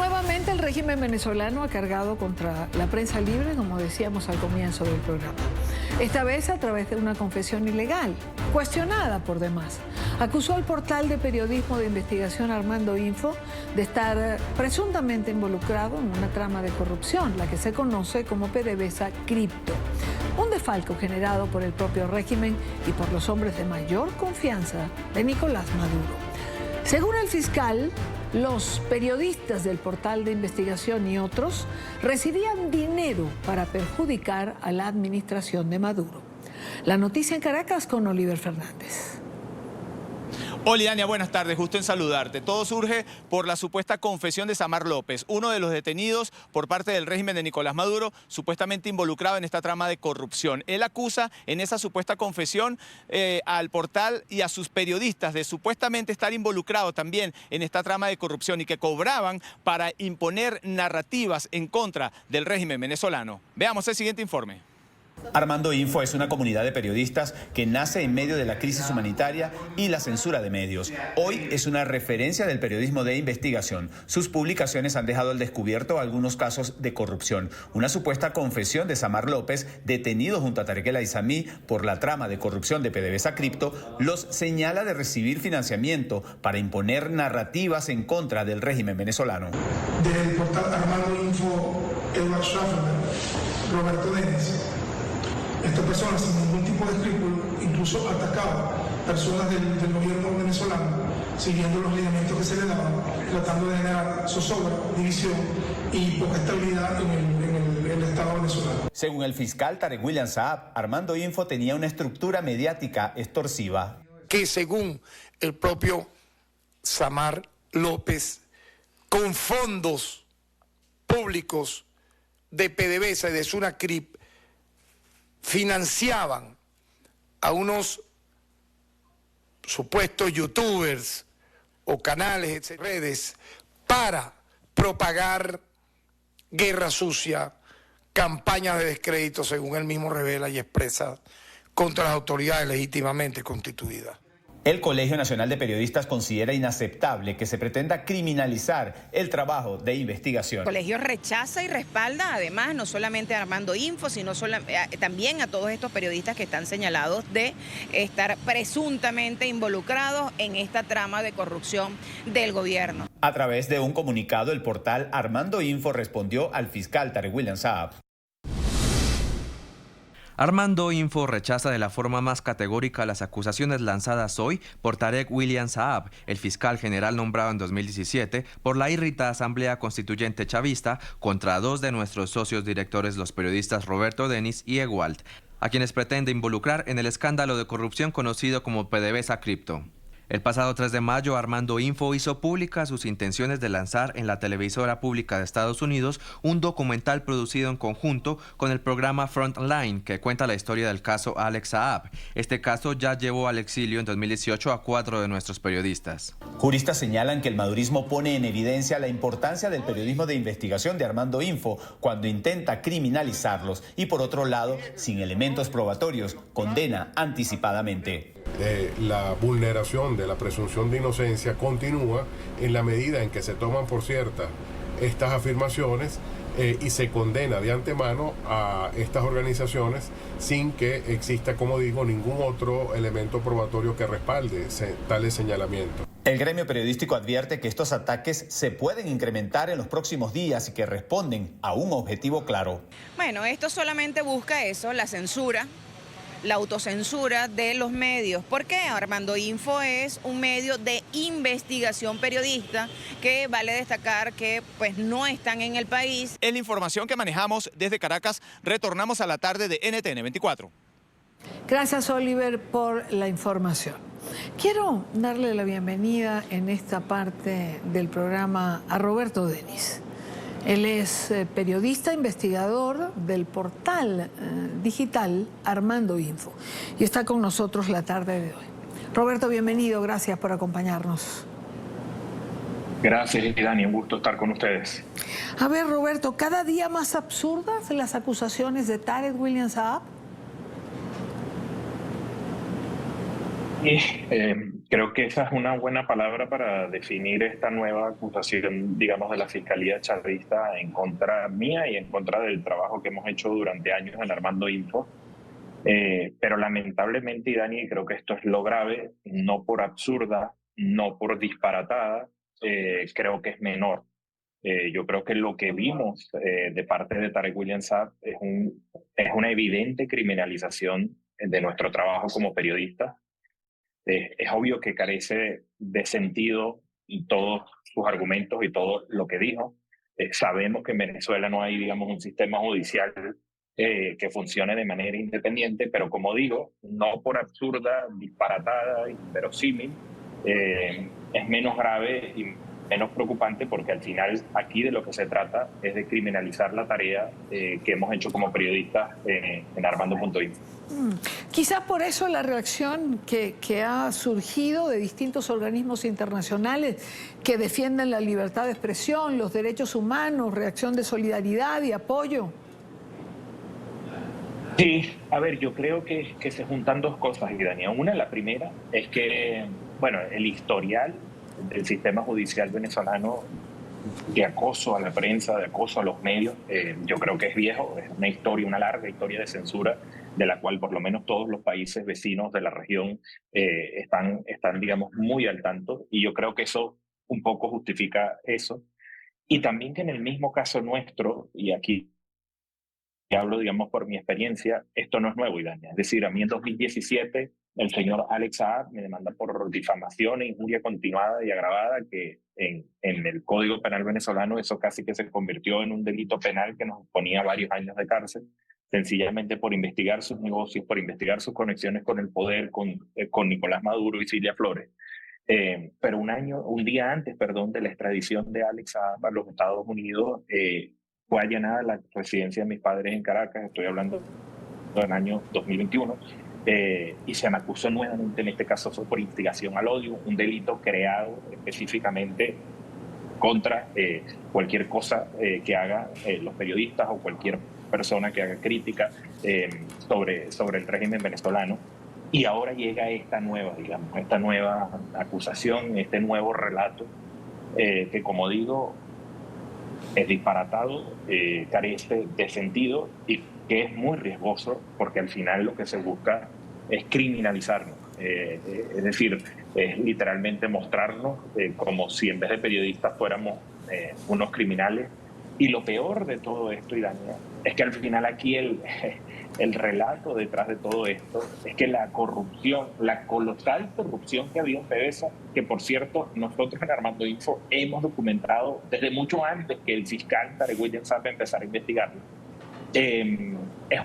Nuevamente el régimen venezolano ha cargado contra la prensa libre, como decíamos al comienzo del programa. Esta vez a través de una confesión ilegal, cuestionada por demás. Acusó al portal de periodismo de investigación Armando Info de estar presuntamente involucrado en una trama de corrupción, la que se conoce como PDVSA Cripto. Un desfalco generado por el propio régimen y por los hombres de mayor confianza de Nicolás Maduro. Según el fiscal, los periodistas del portal de investigación y otros recibían dinero para perjudicar a la administración de Maduro. La noticia en Caracas con Oliver Fernández. Hola, Ania, buenas tardes, gusto en saludarte. Todo surge por la supuesta confesión de Samar López, uno de los detenidos por parte del régimen de Nicolás Maduro, supuestamente involucrado en esta trama de corrupción. Él acusa en esa supuesta confesión al portal y a sus periodistas de supuestamente estar involucrados también en esta trama de corrupción y que cobraban para imponer narrativas en contra del régimen venezolano. Veamos el siguiente informe. Armando Info es una comunidad de periodistas que nace en medio de la crisis humanitaria y la censura de medios. Hoy es una referencia del periodismo de investigación. Sus publicaciones han dejado al descubierto algunos casos de corrupción. Una supuesta confesión de Samar López, detenido junto a Tarek El Aizami por la trama de corrupción de PDVSA Cripto, los señala de recibir financiamiento para imponer narrativas en contra del régimen venezolano. Del portal Armando Info, Edward Schafferman, Roberto Denis. Esta persona, sin ningún tipo de escrúpulo, incluso atacaba personas del gobierno venezolano, siguiendo los lineamientos que se le daban, tratando de generar zozobra, división y poca estabilidad en el Estado venezolano. Según el fiscal Tarek William Saab, Armando Info tenía una estructura mediática extorsiva. Que según el propio Samar López, con fondos públicos de PDVSA y de Sunacrip, financiaban a unos supuestos youtubers o canales, redes, para propagar guerra sucia, campañas de descrédito, según él mismo revela y expresa, contra las autoridades legítimamente constituidas. El Colegio Nacional de Periodistas considera inaceptable que se pretenda criminalizar el trabajo de investigación. El colegio rechaza y respalda, además, no solamente a Armando Info, sino también a todos estos periodistas que están señalados de estar presuntamente involucrados en esta trama de corrupción del gobierno. A través de un comunicado, el portal Armando Info respondió al fiscal Tarek William Saab. Armando Info rechaza de la forma más categórica las acusaciones lanzadas hoy por Tarek William Saab, el fiscal general nombrado en 2017 por la irritada Asamblea Constituyente Chavista contra dos de nuestros socios directores, los periodistas Roberto Denis y Ewald, a quienes pretende involucrar en el escándalo de corrupción conocido como PDVSA Cripto. El pasado 3 de mayo, Armando Info hizo públicas sus intenciones de lanzar en la televisora pública de Estados Unidos un documental producido en conjunto con el programa Frontline, que cuenta la historia del caso Alex Saab. Este caso ya llevó al exilio en 2018 a 4 de nuestros periodistas. Juristas señalan que el madurismo pone en evidencia la importancia del periodismo de investigación de Armando Info cuando intenta criminalizarlos y, por otro lado, sin elementos probatorios, condena anticipadamente. La vulneración de la presunción de inocencia continúa en la medida en que se toman por ciertas estas afirmaciones y se condena de antemano a estas organizaciones sin que exista, como digo, ningún otro elemento probatorio que respalde tales señalamientos. El gremio periodístico advierte que estos ataques se pueden incrementar en los próximos días y que responden a un objetivo claro. Bueno, esto solamente busca eso, la censura, la autocensura de los medios. ¿Por qué? Armando Info es un medio de investigación periodista que vale destacar que pues no están en el país. Es la información que manejamos desde Caracas. Retornamos a la tarde de NTN 24. Gracias, Oliver, por la información. Quiero darle la bienvenida en esta parte del programa a Roberto Denis. Él es periodista, investigador del portal digital Armando Info y está con nosotros la tarde de hoy. Roberto, bienvenido, gracias por acompañarnos. Gracias, Dani, un gusto estar con ustedes. A ver, Roberto, ¿cada día más absurdas las acusaciones de Tarek William Saab? Creo que esa es una buena palabra para definir esta nueva acusación, digamos, de la Fiscalía chavista en contra mía y en contra del trabajo que hemos hecho durante años en Armando Info. Pero lamentablemente, y Dani, creo que esto es lo grave, no por absurda, no por disparatada, creo que es menor. Yo creo que lo que vimos de parte de Tarek William Saab es una evidente criminalización de nuestro trabajo como periodistas. Es obvio que carece de sentido y todos sus argumentos y todo lo que dijo. Sabemos que en Venezuela no hay, digamos, un sistema judicial que funcione de manera independiente, pero como digo, no por absurda, disparatada, inverosímil, es menos grave y menos preocupante, porque al final aquí de lo que se trata es de criminalizar la tarea que hemos hecho como periodistas en Armando.info. Quizás por eso la reacción que ha surgido de distintos organismos internacionales que defienden la libertad de expresión, los derechos humanos, reacción de solidaridad y apoyo. Sí, a ver, yo creo que se juntan dos cosas, Idania. Una, la primera, es que, bueno, el historial del sistema judicial venezolano de acoso a la prensa, de acoso a los medios, yo creo que es viejo, es una historia, una larga historia de censura, de la cual por lo menos todos los países vecinos de la región están, digamos, muy al tanto, y yo creo que eso un poco justifica eso. Y también que en el mismo caso nuestro, y aquí hablo, digamos, por mi experiencia, esto no es nuevo, Idania. Es decir, a mí en 2017 el señor Alex Saab me demanda por difamación e injuria continuada y agravada, que en el Código Penal venezolano eso casi que se convirtió en un delito penal que nos ponía varios años de cárcel, sencillamente por investigar sus negocios, por investigar sus conexiones con el poder, con Nicolás Maduro y Cilia Flores. Pero un día antes, de la extradición de Alex Saab a los Estados Unidos, fue allanada la residencia de mis padres en Caracas, estoy hablando del año 2021, y se me acusó nuevamente, en este caso fue por instigación al odio, un delito creado específicamente contra cualquier cosa que haga los periodistas o cualquier persona que haga crítica sobre el régimen venezolano. Y ahora llega esta nueva acusación, este nuevo relato, que, como digo, es disparatado, carece de sentido y que es muy riesgoso, porque al final lo que se busca es criminalizarnos. Es decir, es literalmente mostrarnos como si en vez de periodistas fuéramos unos criminales. Y lo peor de todo esto, Idania, es que al final aquí el relato detrás de todo esto es que la corrupción, la colosal corrupción que había en PDVSA, que por cierto nosotros en Armando Info hemos documentado desde mucho antes que el fiscal Tarek William Saab empezara a investigarlo, es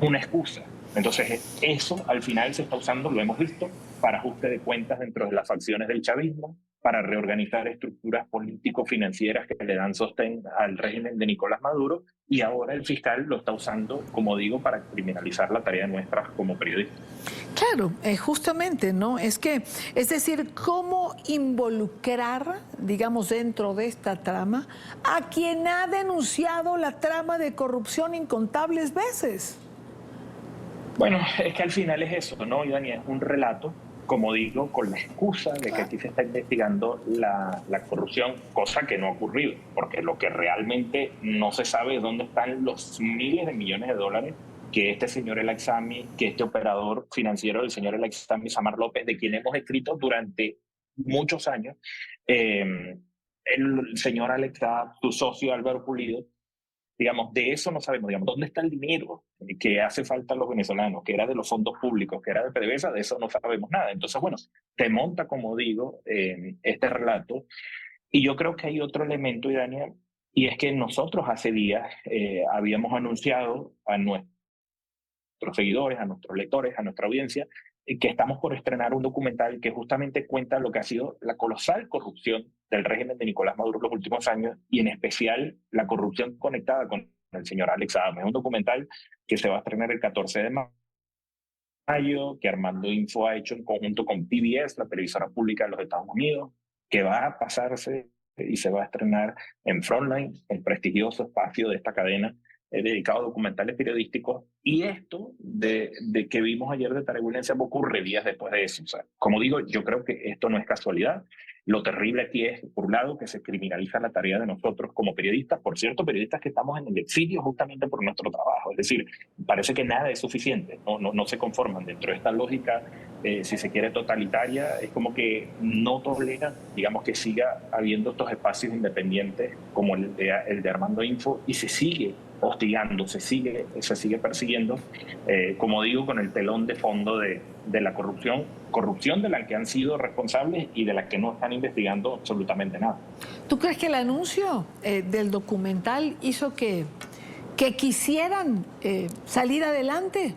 una excusa. Entonces eso al final se está usando, lo hemos visto, para ajuste de cuentas dentro de las facciones del chavismo, para reorganizar estructuras político-financieras que le dan sostén al régimen de Nicolás Maduro, y ahora el fiscal lo está usando, como digo, para criminalizar la tarea nuestra como periodistas. Claro, justamente, ¿no? Es decir, cómo involucrar, digamos, dentro de esta trama a quien ha denunciado la trama de corrupción incontables veces. Bueno, es que al final es eso, ¿no, Dani? Es un relato, como digo, con la excusa de que aquí se está investigando la corrupción, cosa que no ha ocurrido, porque lo que realmente no se sabe es dónde están los miles de millones de dólares que este señor El Aizami, que este operador financiero del señor El Aizami, Samar López, de quien hemos escrito durante muchos años, el señor Alex Saab, su socio Álvaro Pulido, digamos, de eso no sabemos, digamos, dónde está el dinero que hace falta a los venezolanos, que era de los fondos públicos, que era de PDVSA, de eso no sabemos nada. Entonces, bueno, te monta, como digo, este relato. Y yo creo que hay otro elemento, Idania, y es que nosotros hace días habíamos anunciado a nuestros seguidores, a nuestros lectores, a nuestra audiencia, que estamos por estrenar un documental que justamente cuenta lo que ha sido la colosal corrupción del régimen de Nicolás Maduro en los últimos años, y en especial la corrupción conectada con el señor Alex Saab. Es un documental que se va a estrenar el 14 de mayo, que Armando Info ha hecho en conjunto con PBS, la televisora pública de los Estados Unidos, que va a pasarse y se va a estrenar en Frontline, el prestigioso espacio de esta cadena dedicado a documentales periodísticos, y esto de que vimos ayer de Tarek William Saab ocurre días después de eso. O sea, como digo, yo creo que esto no es casualidad. Lo terrible aquí es, por un lado, que se criminaliza la tarea de nosotros como periodistas, por cierto, periodistas que estamos en el exilio justamente por nuestro trabajo. Es decir, parece que nada es suficiente, no se conforman dentro de esta lógica, si se quiere, totalitaria. Es como que no toleran, digamos, que siga habiendo estos espacios independientes como el de Armando Info, y se sigue hostigando, se sigue persiguiendo, como digo, con el telón de fondo de la corrupción de la que han sido responsables y de la que no están investigando absolutamente nada. ¿Tú crees que el anuncio del documental hizo que quisieran salir adelante?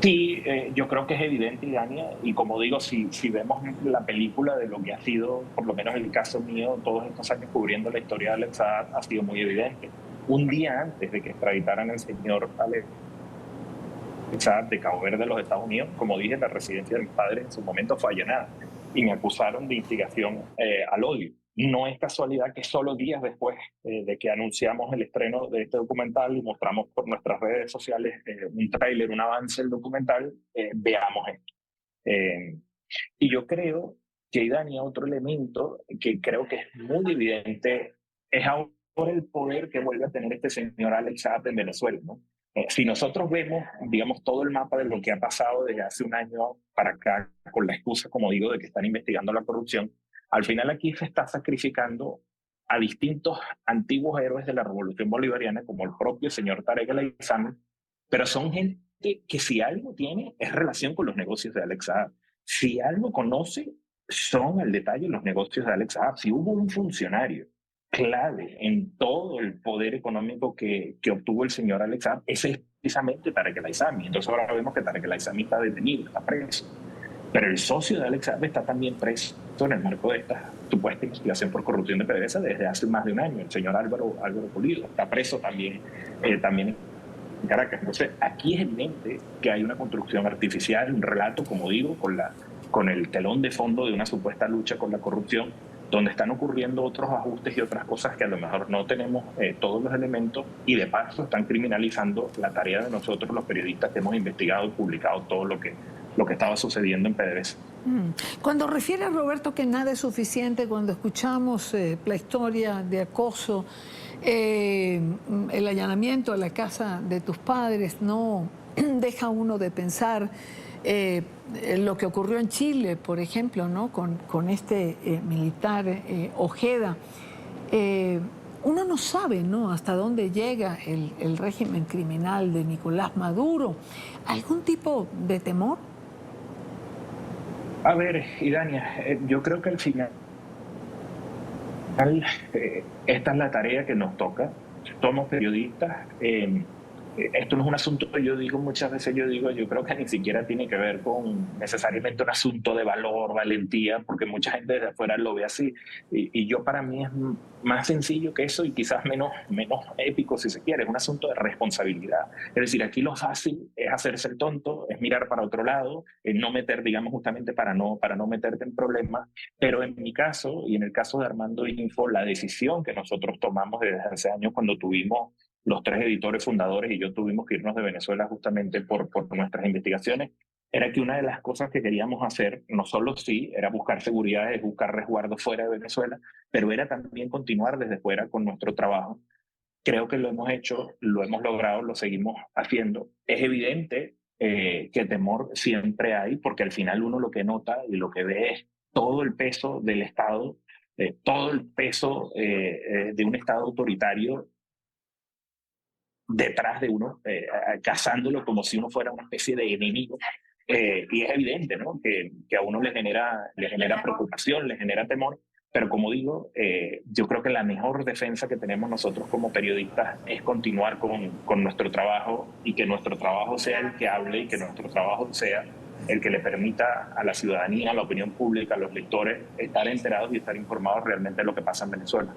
Sí, yo creo que es evidente, Idania, y como digo, si vemos la película de lo que ha sido, por lo menos en el caso mío, todos estos años cubriendo la historia de Alex Saab, ha sido muy evidente. Un día antes de que extraditaran al señor Alex Saab de Cabo Verde de los Estados Unidos, como dije, la residencia de mis padres en su momento fue allanada y me acusaron de instigación al odio. No es casualidad que solo días después de que anunciamos el estreno de este documental y mostramos por nuestras redes sociales un tráiler, un avance del documental, veamos esto. Y yo creo que, Dani, otro elemento que creo que es muy evidente es ahora el poder que vuelve a tener este señor Alex Saab en Venezuela, ¿no? Si nosotros vemos, digamos, todo el mapa de lo que ha pasado desde hace un año para acá, con la excusa, como digo, de que están investigando la corrupción, al final aquí se está sacrificando a distintos antiguos héroes de la revolución bolivariana, como el propio señor Tarek El Aissami, pero son gente que si algo tiene es relación con los negocios de Alex Saab. Si algo conoce, son al detalle los negocios de Alex Saab. Si hubo un funcionario clave en todo el poder económico que obtuvo el señor Alex Saab, ese es precisamente Tarek El Aissami. Entonces ahora vemos que Tarek El Aissami está detenido, está preso. Pero el socio de Alex Saab está también preso en el marco de esta supuesta investigación por corrupción de PDVSA desde hace más de un año. El señor Álvaro Pulido está preso también en Caracas. Entonces, aquí es evidente que hay una construcción artificial, un relato, como digo, con el telón de fondo de una supuesta lucha con la corrupción, donde están ocurriendo otros ajustes y otras cosas que a lo mejor no tenemos todos los elementos, y de paso están criminalizando la tarea de nosotros, los periodistas que hemos investigado y publicado todo lo que estaba sucediendo en PDVSA. Cuando refiere Roberto que nada es suficiente, cuando escuchamos la historia de acoso, el allanamiento a la casa de tus padres, no deja uno de pensar lo que ocurrió en Chile, por ejemplo, ¿no? con este militar Ojeda. Uno no sabe, ¿no?, hasta dónde llega el régimen criminal de Nicolás Maduro. ¿Algún tipo de temor? A ver, Idania, yo creo que al final esta es la tarea que nos toca. Somos periodistas. Esto no es un asunto, yo creo que ni siquiera tiene que ver con necesariamente un asunto de valor, valentía, porque mucha gente desde afuera lo ve así. Y yo, para mí, es más sencillo que eso y quizás menos épico, si se quiere. Es un asunto de responsabilidad. Es decir, aquí lo fácil es hacerse el tonto, es mirar para otro lado, no meter, digamos, justamente para no meterte en problemas. Pero en mi caso, y en el caso de Armando Info, la decisión que nosotros tomamos desde hace años, cuando tuvimos los 3 editores fundadores y yo tuvimos que irnos de Venezuela justamente por nuestras investigaciones, era que una de las cosas que queríamos hacer, no solo sí, era buscar seguridad, es buscar resguardo fuera de Venezuela, pero era también continuar desde fuera con nuestro trabajo. Creo que lo hemos hecho, lo hemos logrado, lo seguimos haciendo. Es evidente que temor siempre hay, porque al final uno lo que nota y lo que ve es todo el peso del Estado, todo el peso de un Estado autoritario detrás de uno, cazándolo como si uno fuera una especie de enemigo. Y es evidente, ¿no?, que a uno le genera preocupación, le genera temor, pero como digo, yo creo que la mejor defensa que tenemos nosotros como periodistas es continuar con nuestro trabajo, y que nuestro trabajo sea el que hable, y que nuestro trabajo sea el que le permita a la ciudadanía, a la opinión pública, a los lectores, estar enterados y estar informados realmente de lo que pasa en Venezuela.